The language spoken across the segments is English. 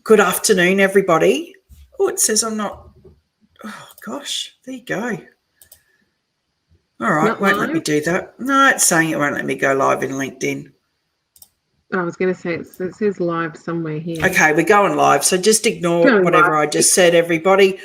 Good afternoon, everybody. Oh, it says I'm not. Oh, gosh, there you go. All right, won't let me do that. No, it's saying it won't let me go live in LinkedIn. I was going to say it says live somewhere here. Okay, we're going live, so just ignore whatever I just said, everybody.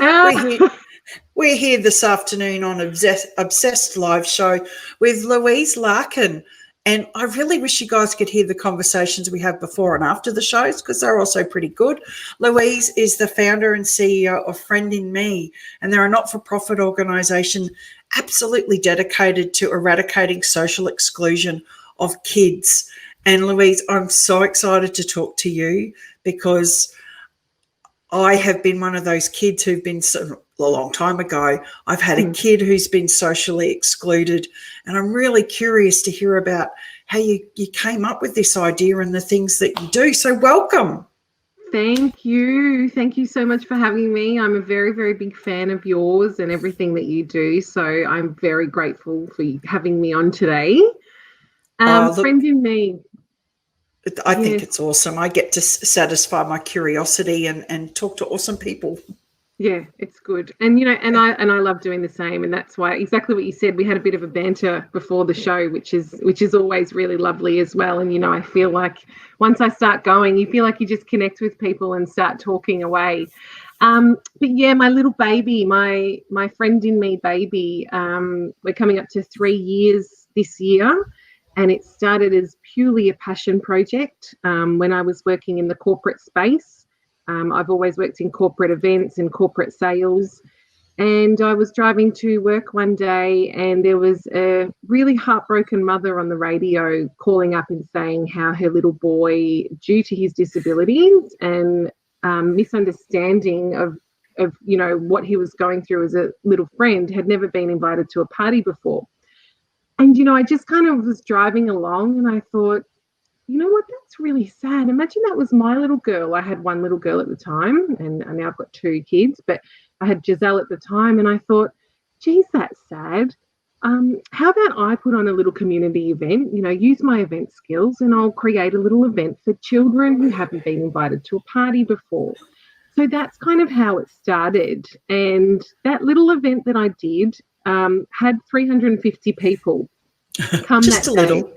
We're here this afternoon on Obsessed Live Show with Louise Larkin. And I really wish you guys could hear the conversations we have before and after the shows, because they're also pretty good. Louise is the founder and CEO of Friend in Me, and they're a not-for-profit organisation absolutely dedicated to eradicating social exclusion of kids. And Louise, I'm so excited to talk to you because I have been one of those kids who've been a long time ago. I've had a kid who's been socially excluded, and I'm really curious to hear about how you came up with this idea and the things that you do. So welcome. Thank you. Thank you so much for having me. I'm a very, very big fan of yours and everything that you do. So I'm very grateful for you having me on today. Friend in Me. I think it's awesome. I get to satisfy my curiosity and talk to awesome people. Yeah, it's good. And, you know, and I love doing the same. And that's why exactly what you said, we had a bit of a banter before the show, which is always really lovely as well. And, you know, I feel like once I start going, you feel like you just connect with people and start talking away. But yeah, my little baby, my Friend in Me baby, we're coming up to 3 years this year. And it started as purely a passion project when I was working in the corporate space. I've always worked in corporate events and corporate sales. And I was driving to work one day and there was a really heartbroken mother on the radio calling up and saying how her little boy, due to his disabilities and misunderstanding of you know, what he was going through as a little friend, had never been invited to a party before. And, you know, I just kind of was driving along and I thought, you know what, that's really sad. Imagine that was my little girl. I had one little girl at the time and now I've got 2 kids, but I had Giselle at the time and I thought, geez, that's sad. How about I put on a little community event, you know, use my event skills and I'll create a little event for children who haven't been invited to a party before. So that's kind of how it started. And that little event that I did had 350 people come Just that a day. little.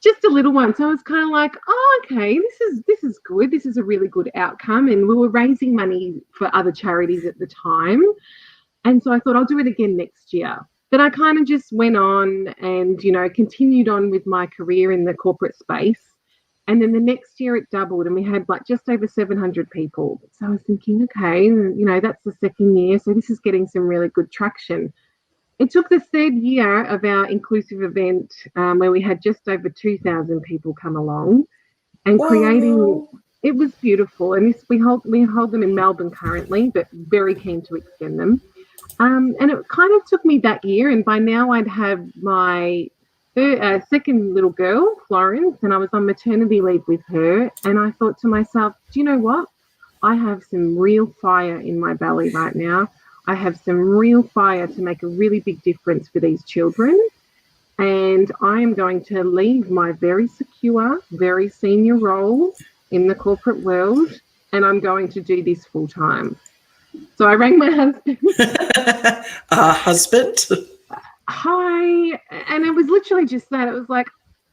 Just a little one. So I was kind of like, oh, okay, this is good. This is a really good outcome. And we were raising money for other charities at the time. And so I thought I'll do it again next year. But I kind of just went on and, you know, continued on with my career in the corporate space. And then the next year it doubled and we had like just over 700 people. So I was thinking, okay, you know, that's the second year. So this is getting some really good traction. It took the 3rd year of our inclusive event where we had just over 2,000 people come along and creating. It was beautiful, and we hold them in Melbourne currently, but very keen to extend them. And it kind of took me that year, and by now I'd have my second little girl, Florence, and I was on maternity leave with her. And I thought to myself, do you know what? I have some real fire in my belly right now. I have some real fire to make a really big difference for these children. And I am going to leave my very secure, very senior role in the corporate world, and I'm going to do this full time. So I rang my husband. Husband? Hi. And it was literally just that. It was like,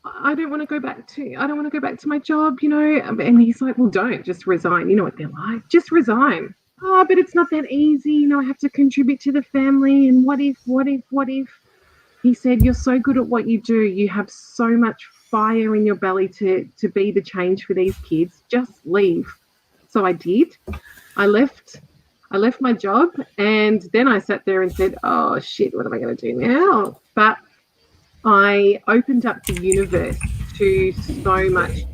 I don't want to go back to my job, you know. And he's like, well, don't, just resign. You know what they're like. Just resign. Oh, but it's not that easy. You know, I have to contribute to the family. And what if? He said, you're so good at what you do. You have so much fire in your belly to be the change for these kids. Just leave. So I did. I left my job and then I sat there and said, oh, shit, what am I going to do now? But I opened up the universe to so much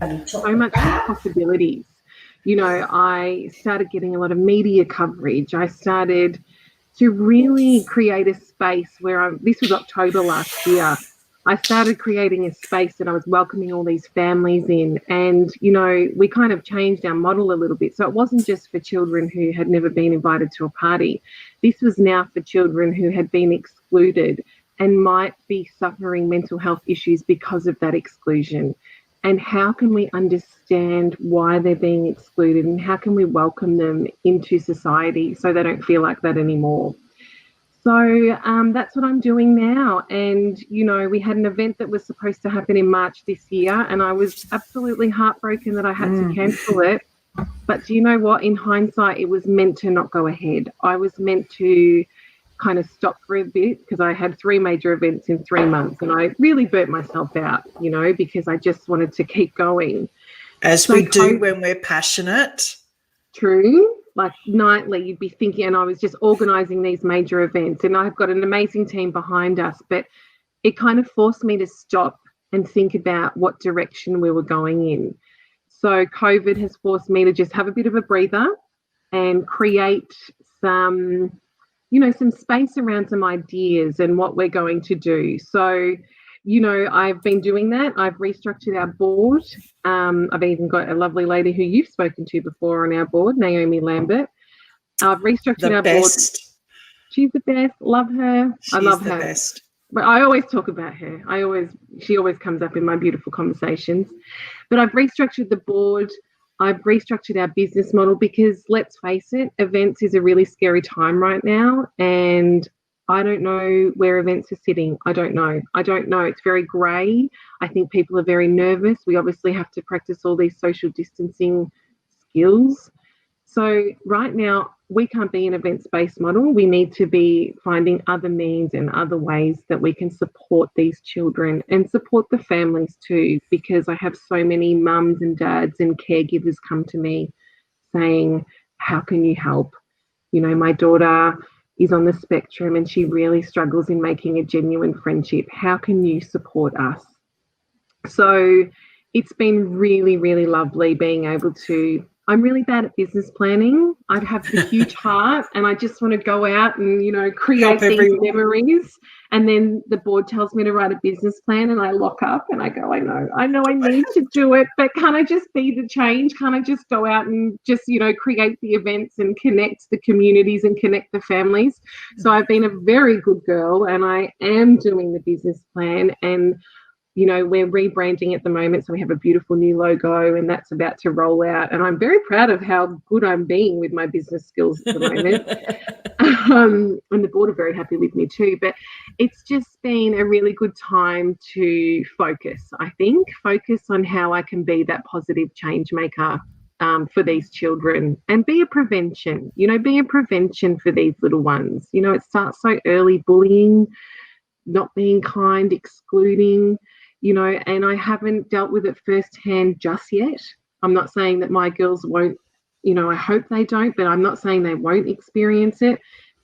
possibilities. You know, I started getting a lot of media coverage. I started to really create a space where this was October last year. I started creating a space that I was welcoming all these families in. And, you know, we kind of changed our model a little bit. So it wasn't just for children who had never been invited to a party. This was now for children who had been excluded and might be suffering mental health issues because of that exclusion. and how can we understand why they're being excluded, and how can we welcome them into society so they don't feel like that anymore. So that's what I'm doing now. And, you know, we had an event that was supposed to happen in March this year, and I was absolutely heartbroken that I had to cancel it. But do you know what? In hindsight, it was meant to not go ahead. I was meant to kind of stop for a bit because I had 3 major events in 3 months, and I really burnt myself out, you know, because I just wanted to keep going. As we do when we're passionate. True. Like nightly, you'd be thinking, and I was just organising these major events, and I've got an amazing team behind us, but it kind of forced me to stop and think about what direction we were going in. So COVID has forced me to just have a bit of a breather and create some, you know, some space around some ideas and what we're going to do. So, you know, I've been doing that. I've restructured our board. I've even got a lovely lady who you've spoken to before on our board, Naomi Lambert. I've restructured our board. She's the best. Love her. I love her. Best. But I always talk about her. She always comes up in my beautiful conversations. But I've restructured the board. I've restructured our business model because, let's face it, events is a really scary time right now, and I don't know where events are sitting. I don't know. It's very grey. I think people are very nervous. We obviously have to practice all these social distancing skills. So right now, we can't be an events-based model. We need to be finding other means and other ways that we can support these children and support the families too, because I have so many mums and dads and caregivers come to me saying, how can you help? You know, my daughter is on the spectrum and she really struggles in making a genuine friendship. How can you support us? So it's been really, really lovely being able to. I'm really bad at business planning. I have the huge heart and I just want to go out and, you know, create these memories. And then the board tells me to write a business plan and I lock up and I go, I know I need to do it, but can't I just be the change? Can't I just go out and just, you know, create the events and connect the communities and connect the families? So I've been a very good girl and I am doing the business plan, and you know, we're rebranding at the moment, so we have a beautiful new logo and that's about to roll out. And I'm very proud of how good I'm being with my business skills at the moment. And the board are very happy with me too. But it's just been a really good time to focus, I think, focus on how I can be that positive change maker for these children and be a prevention, you know, be a prevention for these little ones. You know, it starts so early, bullying, not being kind, excluding, you know, and I haven't dealt with it firsthand just yet. I'm not saying that my girls won't, you know, I hope they don't, but I'm not saying they won't experience it.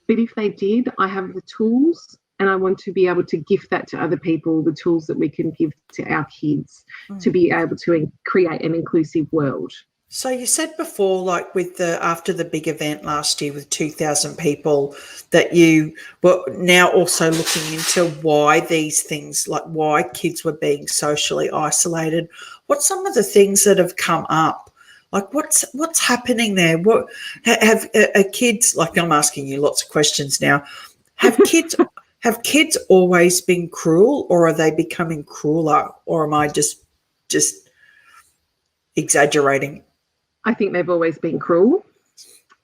But if they did, I have the tools and I want to be able to gift that to other people, the tools that we can give to our kids to be able to create an inclusive world. So you said before, like with after the big event last year with 2,000 people, that you were now also looking into why these things, like why kids were being socially isolated. What's some of the things that have come up? Like what's happening there? What have kids? Like I'm asking you lots of questions now. Have kids always been cruel, or are they becoming crueler, or am I just exaggerating? I think they've always been cruel.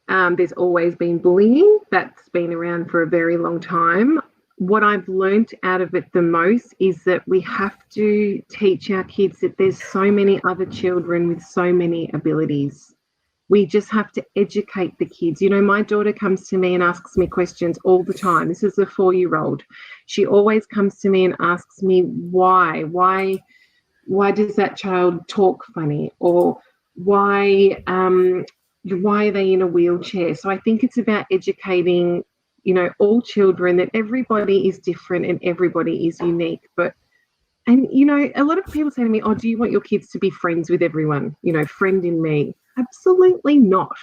There's always been bullying. That's been around for a very long time. What I've learnt out of it the most is that we have to teach our kids that there's so many other children with so many abilities. We just have to educate the kids. You know, my daughter comes to me and asks me questions all the time. This is a 4-year-old. She always comes to me and asks me why does that child talk funny, or why are they in a wheelchair? So I think it's about educating, you know, all children that everybody is different and everybody is unique. And you know, a lot of people say to me, oh, do you want your kids to be friends with everyone? You know, friend in me. Absolutely not.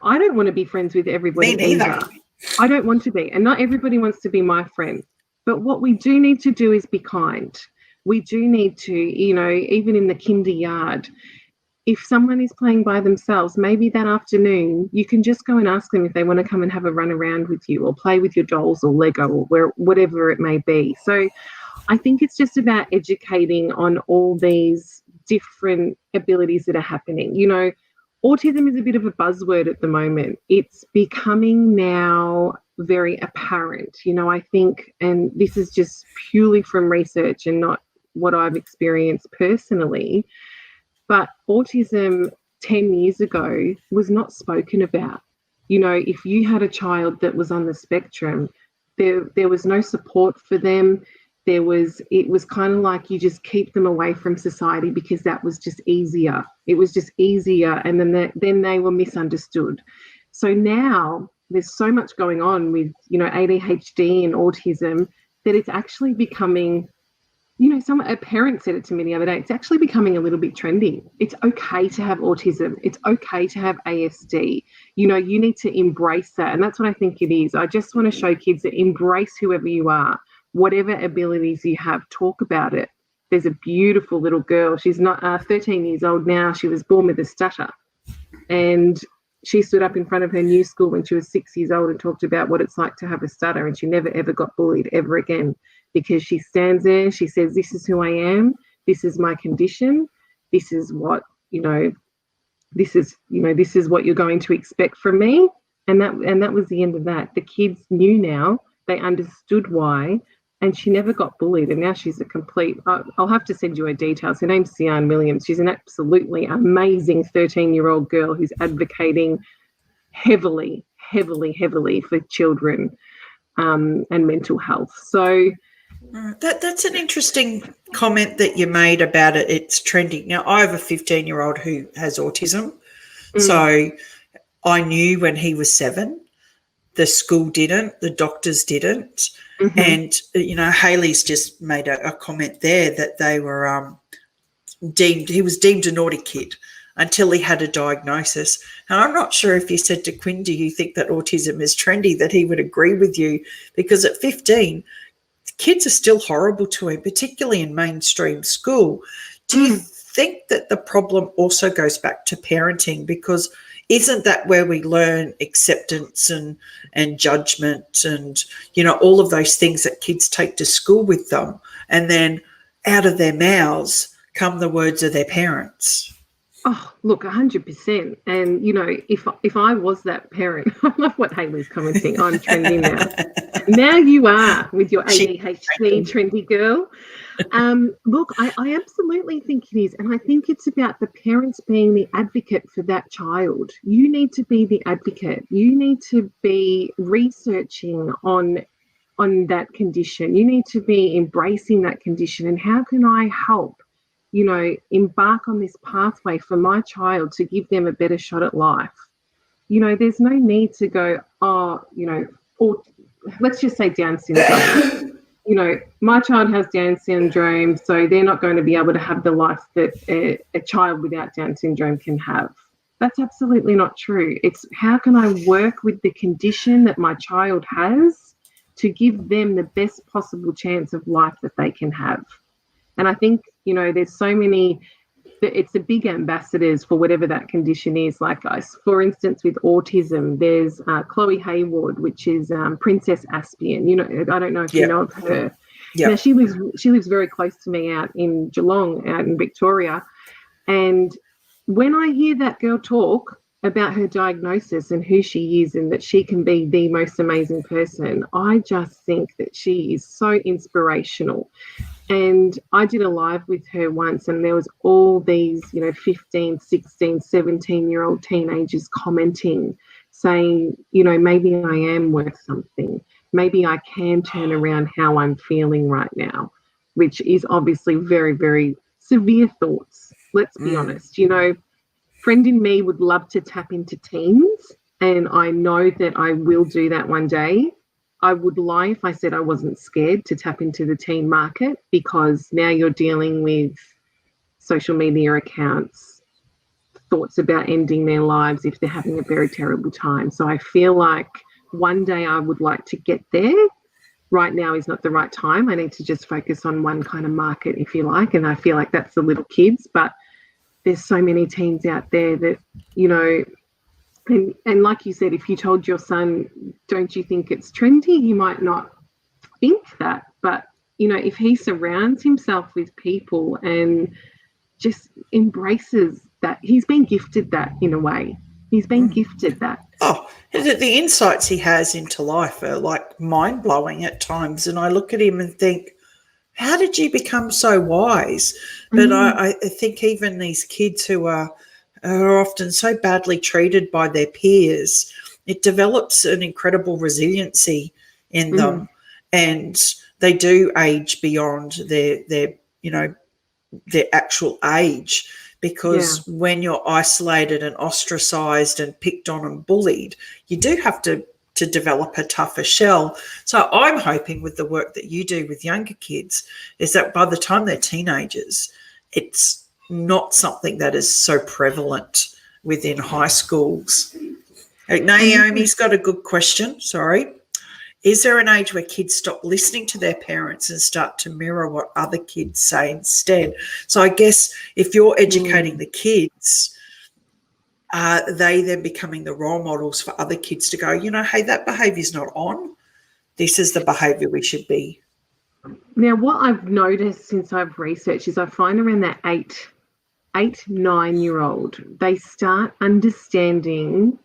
I don't want to be friends with everybody either. I don't want to be, and not everybody wants to be my friend. But what we do need to do is be kind. We do need to, you know, even in the kinder yard, if someone is playing by themselves, maybe that afternoon you can just go and ask them if they want to come and have a run around with you or play with your dolls or Lego or whatever it may be. So I think it's just about educating on all these different abilities that are happening. You know, autism is a bit of a buzzword at the moment. It's becoming now very apparent. You know, I think, and this is just purely from research and not what I've experienced personally, but autism 10 years ago was not spoken about. You know, if you had a child that was on the spectrum, there was no support for them. It was kind of like you just keep them away from society because that was just easier. It was just easier, and then they were misunderstood. So now there's so much going on with, you know, ADHD and autism that it's actually becoming, you know, a parent said it to me the other day, it's actually becoming a little bit trendy. It's okay to have autism. It's okay to have ASD. You know, you need to embrace that. And that's what I think it is. I just want to show kids that embrace whoever you are, whatever abilities you have, talk about it. There's a beautiful little girl. She's not 13 years old now. She was born with a stutter. And she stood up in front of her new school when she was 6 years old and talked about what it's like to have a stutter. And she never, ever got bullied ever again. Because she stands there, she says, this is who I am, this is my condition, this is what, this is what you're going to expect from me. And that was the end of that. The kids knew now, they understood why, and she never got bullied. And now she's a complete, I'll have to send you her details. Her name's Sian Williams. She's an absolutely amazing 13-year-old girl who's advocating heavily for children and mental health. So that's an interesting comment that you made about it. It's trending. Now, I have a 15-year-old who has autism. So I knew when he was 7, the school didn't, the doctors didn't. And, you know, Hayley's just made a comment there that they were he was deemed a naughty kid until he had a diagnosis. And I'm not sure if you said to Quinn, do you think that autism is trendy, that he would agree with you, because at 15, kids are still horrible to him, particularly in mainstream school. Do you think that the problem also goes back to parenting? Because isn't that where we learn acceptance and judgment and, you know, all of those things that kids take to school with them, and then out of their mouths come the words of their parents? Oh, look, 100%. And, you know, if I was that parent, I love what Hayley's commenting. I'm trendy now. Now you are with your ADHD trendy girl. Look, I absolutely think it is. And I think it's about the parents being the advocate for that child. You need to be the advocate. You need to be researching on that condition. You need to be embracing that condition. And how can I help, you know, embark on this pathway for my child to give them a better shot at life? You know, there's no need to go, or let's just say Down syndrome. You know, my child has Down syndrome, so they're not going to be able to have the life that a child without Down syndrome can have. That's absolutely not true. It's how can I work with the condition that my child has to give them the best possible chance of life that they can have. And I think, you know, there's so many, it's the big ambassadors for whatever that condition is. Like, for instance, with autism, there's Chloe Hayward, which is Princess Aspian. You know, I don't know if you know of her. Yep. Now, she lives very close to me out in Geelong, out in Victoria. And when I hear that girl talk about her diagnosis and who she is and that she can be the most amazing person, I just think that she is so inspirational. And I did a live with her once, and there was all these, you know, 15, 16, 17-year-old teenagers commenting, saying, you know, maybe I am worth something. Maybe I can turn around how I'm feeling right now, which is obviously very, very severe thoughts. Let's be honest. You know, friend in me would love to tap into teens, and I know that I will do that one day. I would lie if I said I wasn't scared to tap into the teen market, because now you're dealing with social media accounts, thoughts about ending their lives if they're having a very terrible time. So I feel like one day I would like to get there. Right now is not the right time. I need to just focus on one kind of market, if you like, and I feel like that's the little kids. But there's so many teens out there that, you know, and like you said, if you told your son, don't you think it's trendy, he might not think that. But, you know, if he surrounds himself with people and just embraces that. He's been gifted that in a way. He's been gifted that. Oh, the insights he has into life are like mind-blowing at times. And I look at him and think, how did you become so wise? But I think even these kids who are often so badly treated by their peers, it develops an incredible resiliency in them, and they do age beyond their actual age, because when you're isolated and ostracized and picked on and bullied, you do have to develop a tougher shell. So I'm hoping with the work that you do with younger kids is that by the time they're teenagers, it's not something that is so prevalent within high schools. Naomi's got a good question. Sorry. Is there an age where kids stop listening to their parents and start to mirror what other kids say instead? So I guess if you're educating the kids, are they then becoming the role models for other kids to go, hey, that behaviour's not on. This is the behaviour we should be. Now, what I've noticed since I've researched is I find around that 9-year-old, they start understanding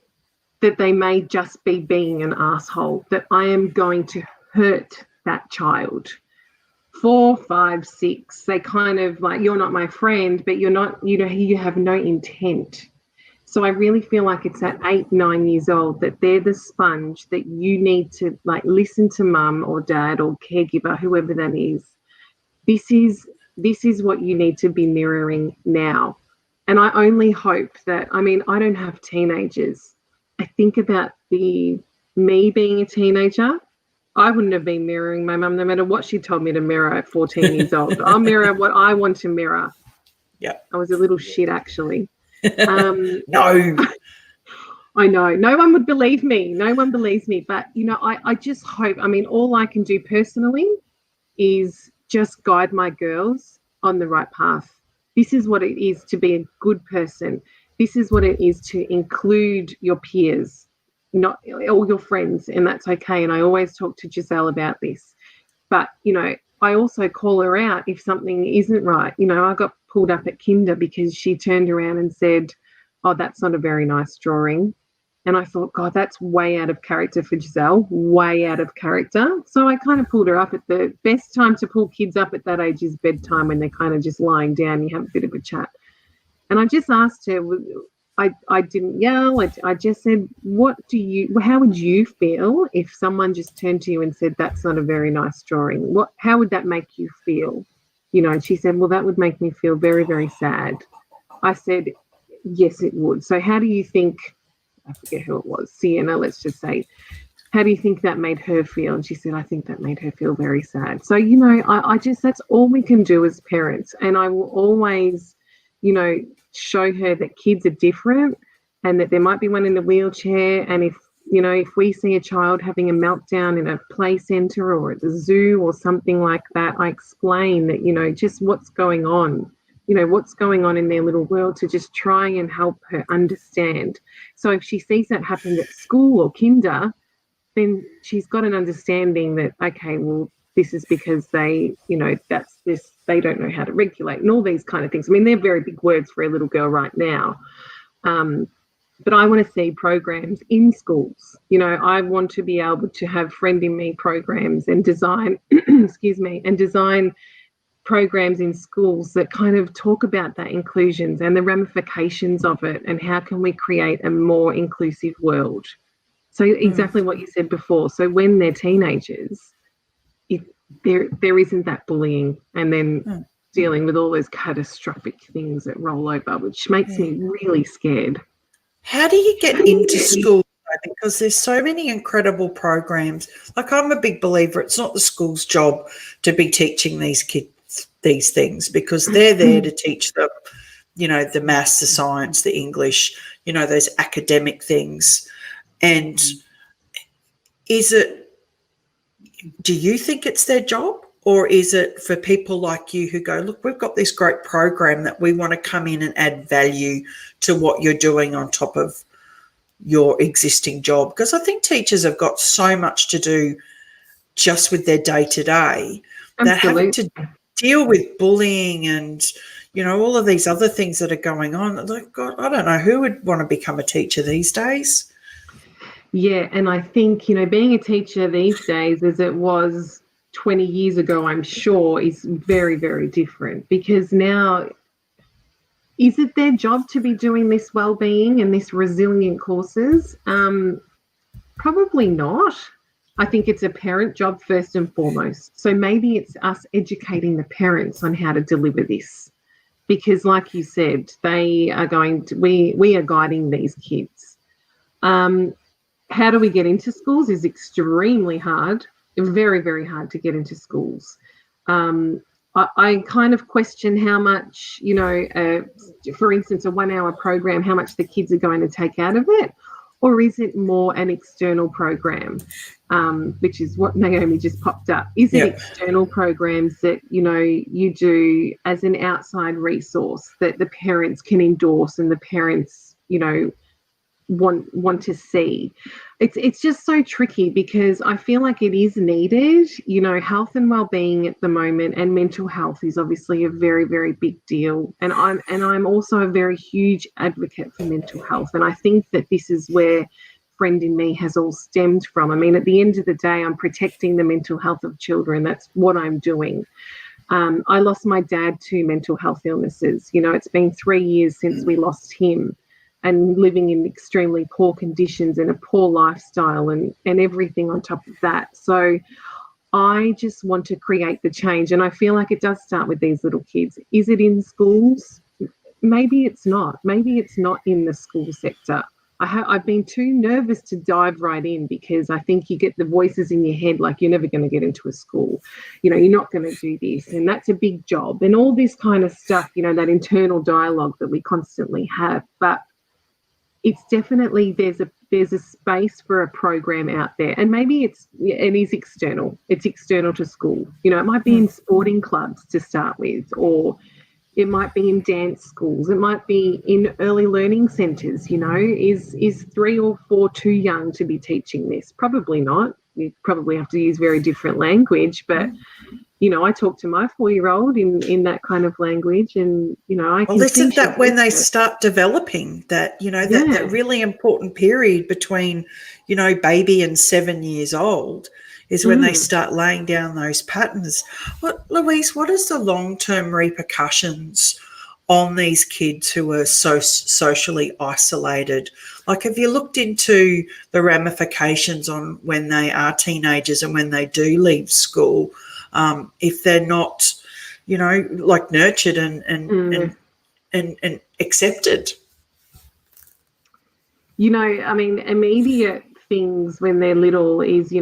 that they may just be being an asshole, that I am going to hurt that child. 4, 5, 6, they kind of like, you're not my friend, but you're not, you have no intent. So I really feel like it's at 8, 9 years old that they're the sponge that you need to like listen to mum or dad or caregiver, whoever that is. This is what you need to be mirroring now. And I only hope that, I don't have teenagers. I think about me being a teenager. I wouldn't have been mirroring my mum no matter what she told me to mirror at 14 years old. I'll mirror what I want to mirror. Yeah. I was a little shit, actually. No. I know. No one would believe me. No one believes me. But, I just hope, all I can do personally is just guide my girls on the right path. This is what it is to be a good person. This is what it is to include your peers, not all your friends, and that's okay. And I always talk to Giselle about this. But, I also call her out if something isn't right. I got pulled up at Kinder because she turned around and said, oh, that's not a very nice drawing. And I thought, God, that's way out of character for Giselle, way out of character. So I kind of pulled her up. At the best time to pull kids up at that age is bedtime, when they're kind of just lying down. You have a bit of a chat. And I just asked her, I didn't yell. I just said, how would you feel if someone just turned to you and said, that's not a very nice drawing? How would that make you feel? And she said, well, that would make me feel very, very sad. I said, yes, it would. So how do you think, I forget who it was, Sienna, let's just say, how do you think that made her feel? And she said, I think that made her feel very sad. So, I just, that's all we can do as parents. And I will always, show her that kids are different and that there might be one in a wheelchair. And if we see a child having a meltdown in a play centre or at the zoo or something like that, I explain that, just what's going on, what's going on in their little world, to just try and help her understand. So if she sees that happen at school or Kinder, then she's got an understanding that, okay, well, this is because they, that's this, they don't know how to regulate and all these kind of things. They're very big words for a little girl right now. But I want to see programs in schools. I want to be able to have Friend in Me programs and design, design programs in schools that kind of talk about that inclusions and the ramifications of it and how can we create a more inclusive world. So exactly what you said before. So when they're teenagers, there isn't that bullying and then dealing with all those catastrophic things that roll over, which makes me really scared. How do you get into school? Because there's so many incredible programs. Like, I'm a big believer, it's not the school's job to be teaching these kids these things, because they're there to teach them, the maths, the science, the English, those academic things. And do you think it's their job, or is it for people like you who go, look, we've got this great program that we want to come in and add value to what you're doing on top of your existing job? Because I think teachers have got so much to do just with their day-to-day. They're having to deal with bullying and, all of these other things that are going on. Like, God, I don't know who would want to become a teacher these days. Yeah, and I think, being a teacher these days as it was 20 years ago, I'm sure, is very, very different, because now, is it their job to be doing this wellbeing and this resilient courses? Probably not. I think it's a parent job first and foremost. So maybe it's us educating the parents on how to deliver this, because, like you said, we are guiding these kids. How do we get into schools is extremely hard, very, very hard to get into schools. I kind of question how much, for instance, a 1 hour program, how much the kids are going to take out of it, or is it more an external program, which is what Naomi just popped up. Is it external programs that, you do as an outside resource that the parents can endorse and the parents, want to see? It's just so tricky, because I feel like it is needed. Health and well-being at the moment, and mental health is obviously a very, very big deal, and I'm also a very huge advocate for mental health, and I think that this is where Friend in Me has all stemmed from. I mean, at the end of the day, I'm protecting the mental health of children. That's what I'm doing. I lost my dad to mental health illnesses. It's been 3 years since we lost him, and living in extremely poor conditions and a poor lifestyle and everything on top of that. So I just want to create the change, and I feel like it does start with these little kids. Is it in schools? Maybe it's not. Maybe it's not in the school sector. I've been too nervous to dive right in, because I think you get the voices in your head like, you're never going to get into a school, you're not going to do this, and that's a big job, and all this kind of stuff, that internal dialogue that we constantly have. But it's definitely, there's a space for a program out there, and maybe it is external. It's external to school. It might be in sporting clubs to start with, or it might be in dance schools. It might be in early learning centres. Is 3 or 4 too young to be teaching this? Probably not. You probably have to use very different language, but I talk to my 4-year-old in that kind of language, and I can. Well, isn't that when they start developing that? That really important period between baby and 7 years old is when they start laying down those patterns. Louise, what is the long-term repercussions on these kids who are so socially isolated? Like, have you looked into the ramifications on when they are teenagers and when they do leave school? If they're not, like nurtured and accepted. I mean, immediate things when they're little is,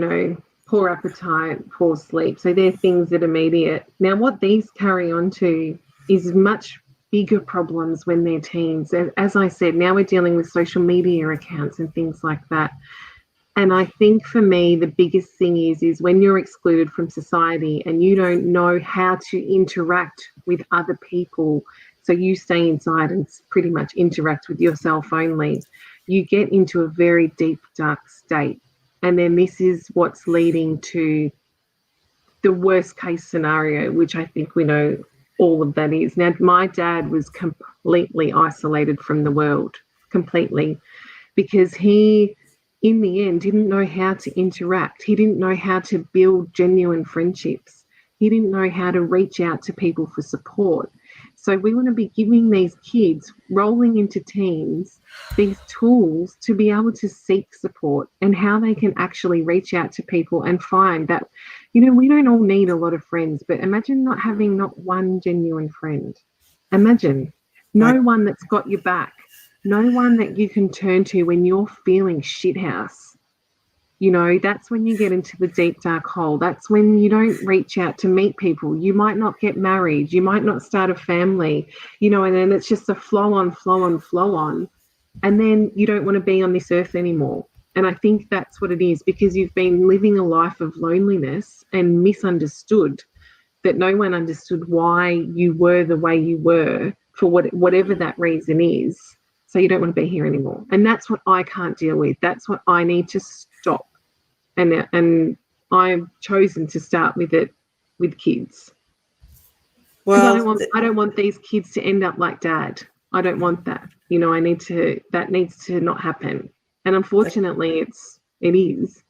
poor appetite, poor sleep. So they're things that are immediate. Now, what these carry on to is much bigger problems when they're teens. As I said, now we're dealing with social media accounts and things like that. And I think for me, the biggest thing is when you're excluded from society and you don't know how to interact with other people, so you stay inside and pretty much interact with yourself only, you get into a very deep, dark state. And then this is what's leading to the worst case scenario, which I think we know all of that is. Now, my dad was completely isolated from the world, completely, because he, in the end, didn't know how to interact. He didn't know how to build genuine friendships. He didn't know how to reach out to people for support. So we want to be giving these kids rolling into teens these tools to be able to seek support and how they can actually reach out to people and find that, we don't all need a lot of friends, but imagine not having not one genuine friend. Imagine no one that's got your back. No one that you can turn to when you're feeling shithouse. That's when you get into the deep, dark hole. That's when you don't reach out to meet people. You might not get married. You might not start a family, and then it's just a flow on. And then you don't want to be on this earth anymore. And I think that's what it is, because you've been living a life of loneliness and misunderstood, that no one understood why you were the way you were for whatever that reason is. So you don't want to be here anymore. And that's what I can't deal with. That's what I need to stop. And I've chosen to start with it with kids. Because Well, I don't want these kids to end up like Dad. I don't want that. You know, that needs to not happen. And unfortunately, it is.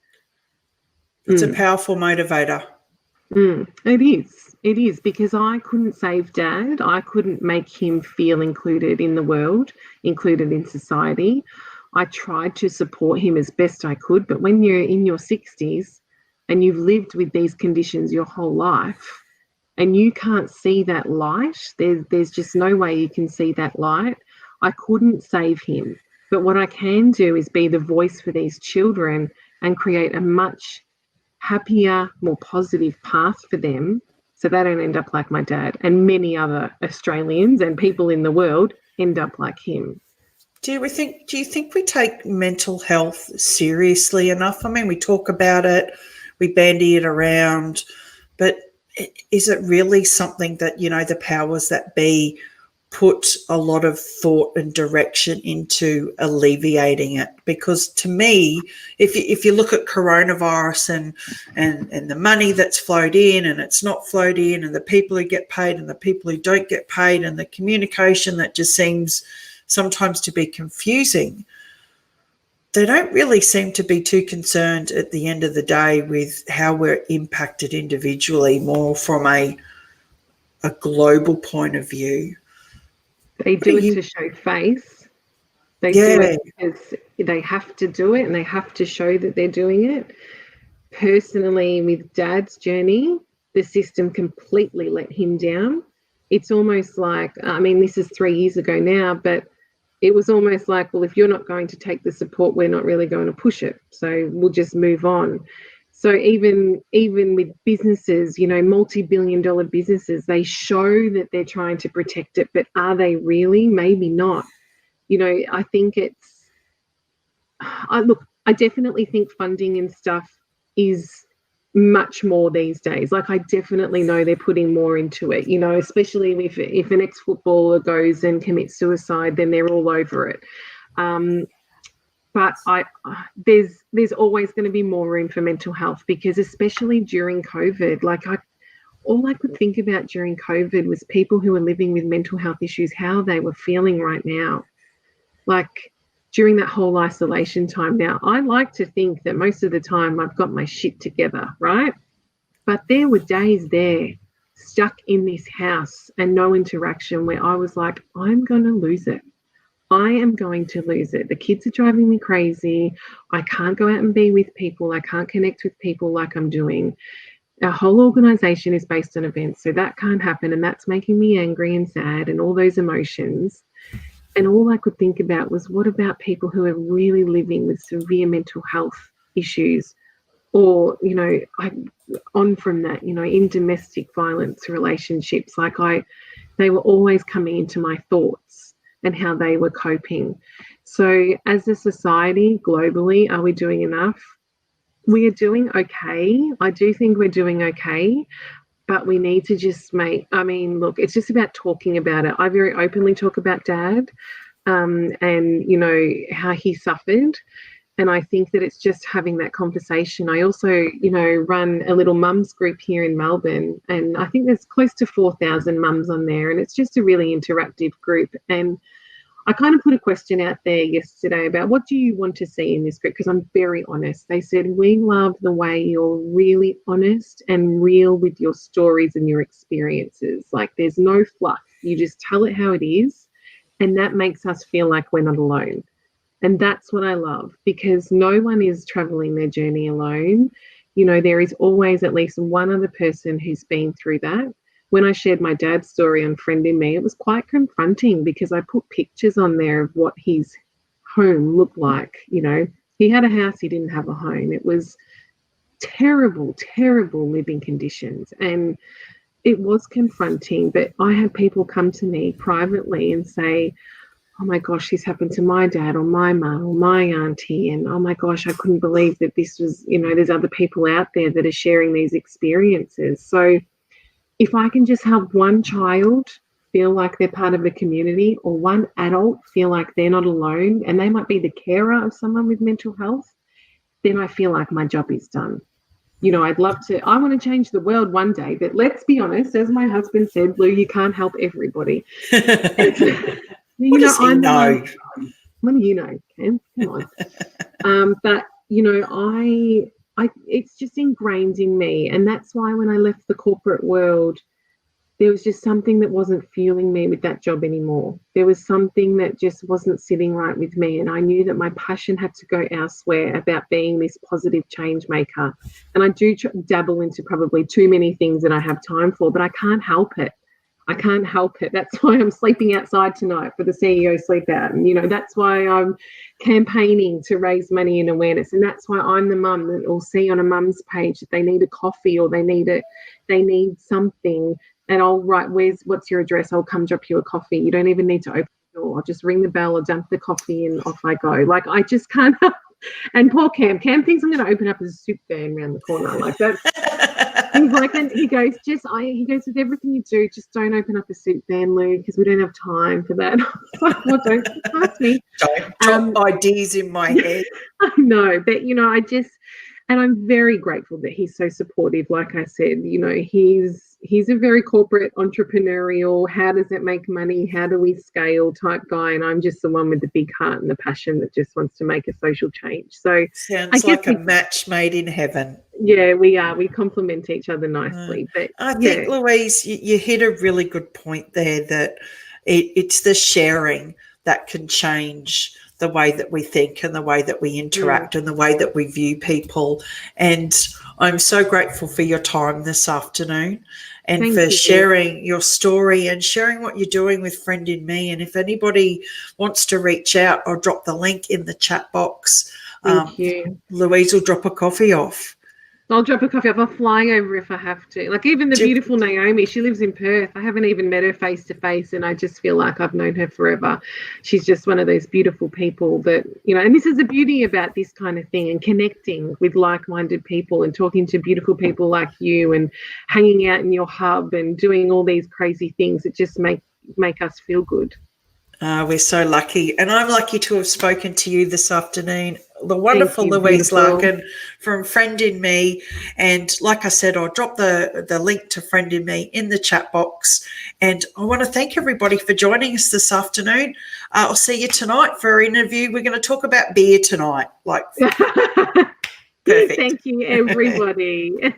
it's a powerful motivator. It is because I couldn't save Dad. I couldn't make him feel included in the world, included in society. I tried to support him as best I could, but when you're in your 60s and you've lived with these conditions your whole life and you can't see that light, there's just no way you can see that light. I couldn't save him. But what I can do is be the voice for these children and create a much happier, more positive path for them so they don't end up like my dad, and many other Australians and people in the world end up like him. Do you think we take mental health seriously enough? I mean, we talk about it, we bandy it around, but is it really something that, the powers that be put a lot of thought and direction into alleviating it? Because to me, if you look at coronavirus and the money that's flowed in and it's not flowed in, and the people who get paid and the people who don't get paid, and the communication that just seems sometimes to be confusing, they don't really seem to be too concerned at the end of the day with how we're impacted individually, more from a global point of view. They do it to show face. They do it because they have to do it and they have to show that they're doing it. Personally, with Dad's journey, the system completely let him down. It's almost like, I mean, this is 3 years ago now, but it was almost like, well, if you're not going to take the support, we're not really going to push it. So we'll just move on. So even with businesses, multi-billion-dollar businesses, they show that they're trying to protect it, but are they really? Maybe not. I think I definitely think funding and stuff is much more these days. Like, I definitely know they're putting more into it, especially if an ex-footballer goes and commits suicide, then they're all over it. But there's always going to be more room for mental health, because especially during COVID, all I could think about during COVID was people who were living with mental health issues, how they were feeling right now. Like, during that whole isolation time. Now, I like to think that most of the time I've got my shit together, right? But there were days there stuck in this house and no interaction where I was like, I'm going to lose it. I am going to lose it. The kids are driving me crazy. I can't go out and be with people. I can't connect with people like I'm doing. Our whole organisation is based on events, so that can't happen, and that's making me angry and sad and all those emotions. And all I could think about was, what about people who are really living with severe mental health issues, or, on from that, in domestic violence relationships, they were always coming into my thoughts and how they were coping. So as a society, globally, are we doing enough? We are doing okay. I do think we're doing okay. But we need to just look, it's just about talking about it. I very openly talk about Dad and, how he suffered. And I think that it's just having that conversation. I also, run a little mums group here in Melbourne, and I think there's close to 4,000 mums on there. And it's just a really interactive group. And I kind of put a question out there yesterday about, what do you want to see in this group? Because I'm very honest. They said, we love the way you're really honest and real with your stories and your experiences. Like, there's no fluff. You just tell it how it is. And that makes us feel like we're not alone. And that's what I love, because no one is traveling their journey alone. There is always at least one other person who's been through that. When I shared my dad's story on Friend in Me, it was quite confronting, because I put pictures on there of what his home looked like. He had a house, he didn't have a home. It was terrible, terrible living conditions. And it was confronting, but I had people come to me privately and say, oh my gosh, this happened to my dad or my mum or my auntie. And oh my gosh, I couldn't believe that this was, there's other people out there that are sharing these experiences. So if I can just help one child feel like they're part of the community, or one adult feel like they're not alone, and they might be the carer of someone with mental health, then I feel like my job is done. I'd love to, I want to change the world one day, but let's be honest, as my husband said, Lou, you can't help everybody. What does he know? What do you know, Ken? Come on. But, it's just ingrained in me. And that's why when I left the corporate world, there was just something that wasn't fueling me with that job anymore. There was something that just wasn't sitting right with me. And I knew that my passion had to go elsewhere about being this positive change maker. And I do dabble into probably too many things that I have time for, but I can't help it. That's why I'm sleeping outside tonight for the CEO sleep out. And, that's why I'm campaigning to raise money and awareness. And that's why I'm the mum that will see on a mum's page that they need a coffee or they need something. And I'll write, what's your address? I'll come drop you a coffee. You don't even need to open the door. I'll just ring the bell or dump the coffee and off I go. Like, I just can't. And poor Cam thinks I'm going to open up a soup van around the corner. Like, that's, he's like, and he goes, with everything you do, just don't open up a soup van, Lou, because we don't have time for that. Like, well, don't ask me. Don't drop ideas in my head. I know, but, and I'm very grateful that he's so supportive. Like I said, he's a very corporate entrepreneurial, how does it make money? How do we scale type guy? And I'm just the one with the big heart and the passion that just wants to make a social change. So sounds like a match made in heaven. Yeah, we are. We complement each other nicely. But I think, Louise, you hit a really good point there, that it's the sharing that can change the way that we think and the way that we interact and the way that we view people. And I'm so grateful for your time this afternoon and Thank for you. sharing your story and sharing what you're doing with Friend in Me. And if anybody wants to reach out, I'll drop the link in the chat box. Thank you. Louise will drop a coffee off. I'll drop a coffee off. I'll fly over if I have to. Like, even the beautiful Naomi, she lives in Perth. I haven't even met her face to face, and I just feel like I've known her forever. She's just one of those beautiful people that, and this is the beauty about this kind of thing, and connecting with like-minded people and talking to beautiful people like you and hanging out in your hub and doing all these crazy things that just make us feel good. We're so lucky, and I'm lucky to have spoken to you this afternoon, the wonderful Louise Larkin from Friend in Me. And like I said, I'll drop the link to Friend in Me in the chat box. And I want to thank everybody for joining us this afternoon. I'll see you tonight for our interview. We're going to talk about beer tonight. Like, perfect. Thank you, everybody.